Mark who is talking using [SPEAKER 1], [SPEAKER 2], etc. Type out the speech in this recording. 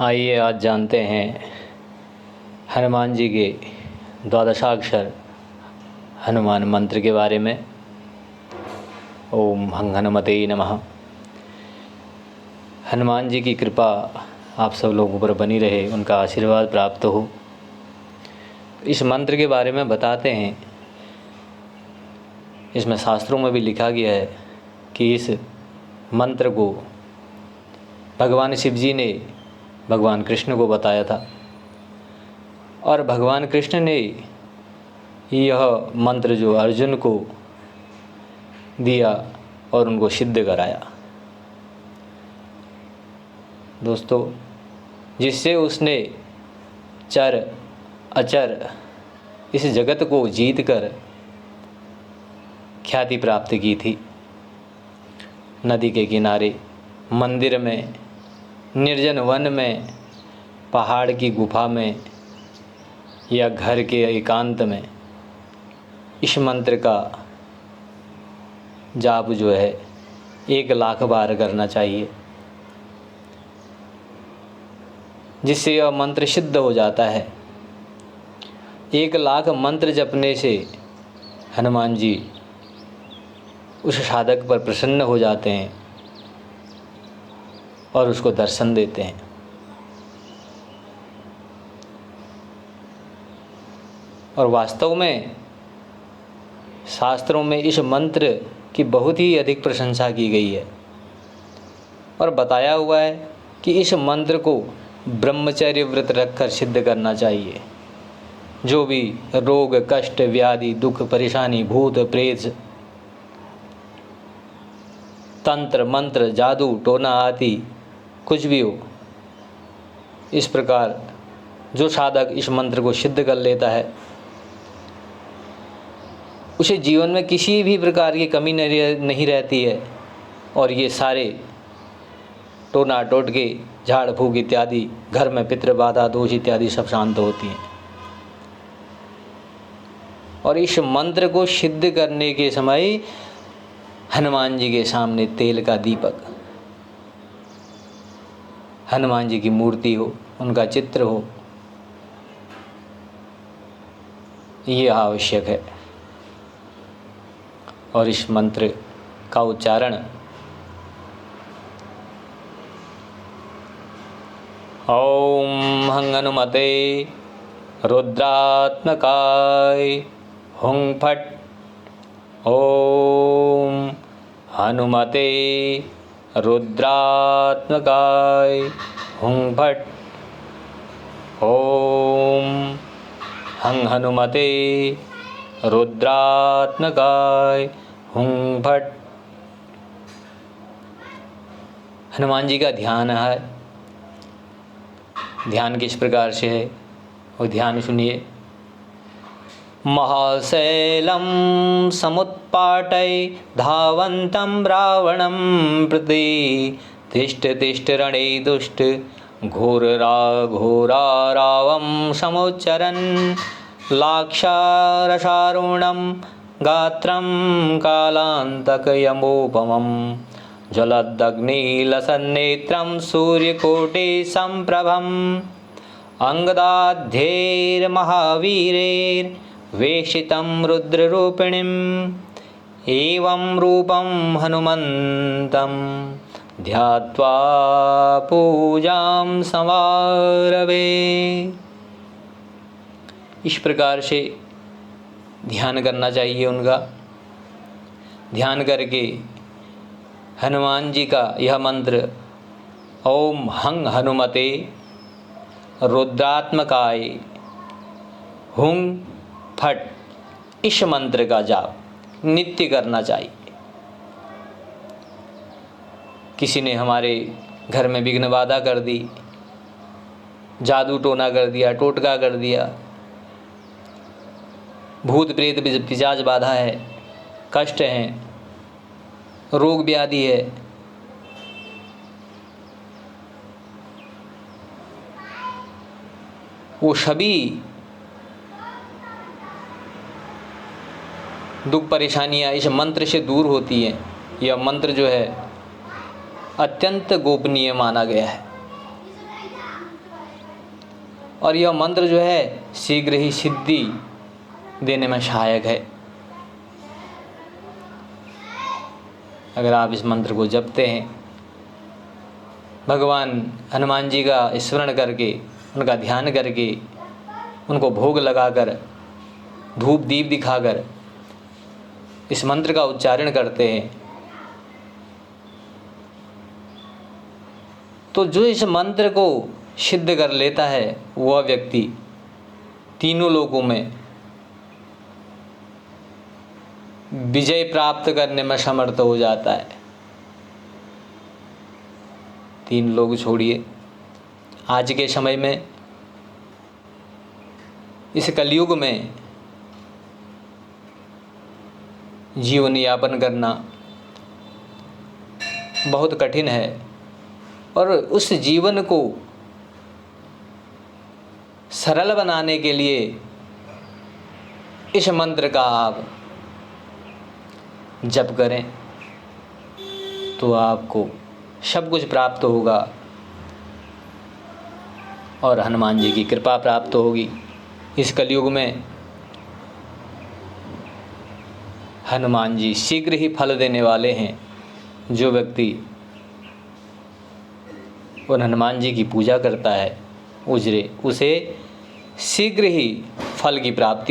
[SPEAKER 1] आइए आज जानते हैं हनुमान जी के द्वादशाक्षर हनुमान मंत्र के बारे में। ओम हं हनुमते नमः। हनुमान जी की कृपा आप सब लोगों पर बनी रहे, उनका आशीर्वाद प्राप्त हो। इस मंत्र के बारे में बताते हैं। इसमें शास्त्रों में भी लिखा गया है कि इस मंत्र को भगवान शिव जी ने भगवान कृष्ण को बताया था और भगवान कृष्ण ने यह मंत्र जो अर्जुन को दिया और उनको सिद्ध कराया। दोस्तों, जिससे उसने चर अचर इस जगत को जीतकर ख्याति प्राप्त की थी। नदी के किनारे, मंदिर में, निर्जन वन में, पहाड़ की गुफा में या घर के एकांत में इस मंत्र का जाप जो है 1,00,000 बार करना चाहिए, जिससे यह मंत्र सिद्ध हो जाता है। 1,00,000 मंत्र जपने से हनुमान जी उस साधक पर प्रसन्न हो जाते हैं और उसको दर्शन देते हैं। और वास्तव में शास्त्रों में इस मंत्र की बहुत ही अधिक प्रशंसा की गई है और बताया हुआ है कि इस मंत्र को ब्रह्मचर्य व्रत रखकर सिद्ध करना चाहिए। जो भी रोग, कष्ट, व्याधि, दुख, परेशानी, भूत प्रेत, तंत्र मंत्र, जादू टोना आदि कुछ भी हो, इस प्रकार जो साधक इस मंत्र को सिद्ध कर लेता है उसे जीवन में किसी भी प्रकार की कमी नहीं रहती है और ये सारे टोना टोटके, झाड़ फूक इत्यादि, घर में पितृ बाधा दोष इत्यादि सब शांत होती हैं। और इस मंत्र को सिद्ध करने के समय हनुमान जी के सामने तेल का दीपक, हनुमान जी की मूर्ति हो, उनका चित्र हो, ये आवश्यक है। और इस मंत्र का उच्चारण ओम हं हनुमते रुद्रात्मकाय हुं फट। ओम हनुमते रुद्रात्मकाय हुं फट। ओम हं हनुमते रुद्रात्मकाय हुं फट। हनुमान जी का ध्यान है। ध्यान किस प्रकार से है और ध्यान सुनिए। महाशैलं समुत्पाटय धावन्तं रावणं प्रति तिष्ठ तिष्ठ रणे दुष्ट घोरारावं समुच्चरन् लाक्षारसारुणं गात्रं कालान्तकयमोपमं ज्वलदग्निलसन्नेत्रं सूर्यकोटिसम्प्रभम् अंगदाध्यैर्महावीरैर्वेषितं रुद्ररूपिणीम् एवं रूपं हनुमन्तं ध्यात्वा पूजां समारभे। इस प्रकार से ध्यान करना चाहिए उनका। ध्यान करके हनुमान जी का यह मंत्र ओम हं हनुमते रुद्रात्मकाय हुं फट, इस मंत्र का जाप नित्य करना चाहिए। किसी ने हमारे घर में विघ्न बाधा कर दी, जादू टोना कर दिया, टोटका कर दिया, भूत प्रेत पिशाच बाधा है, कष्ट हैं, रोग व्याधि है, वो सभी दुख परेशानियां इस मंत्र से दूर होती हैं। यह मंत्र जो है अत्यंत गोपनीय माना गया है। और यह मंत्र जो है शीघ्र ही सिद्धि देने में सहायक है। अगर आप इस मंत्र को जपते हैं, भगवान हनुमान जी का स्मरण करके, उनका ध्यान करके, उनको भोग लगाकर, धूप दीप दिखाकर इस मंत्र का उच्चारण करते हैं, तो जो इस मंत्र को सिद्ध कर लेता है वह व्यक्ति तीनों लोकों में विजय प्राप्त करने में समर्थ हो जाता है। तीन लोग छोड़िए, आज के समय में, इस कलयुग में जीवन यापन करना बहुत कठिन है, और उस जीवन को सरल बनाने के लिए इस मंत्र का आप जप करें तो आपको सब कुछ प्राप्त होगा और हनुमान जी की कृपा प्राप्त होगी। इस कलयुग में हनुमान जी शीघ्र ही फल देने वाले हैं। जो व्यक्ति उन हनुमान जी की पूजा करता है उसे शीघ्र ही फल की प्राप्ति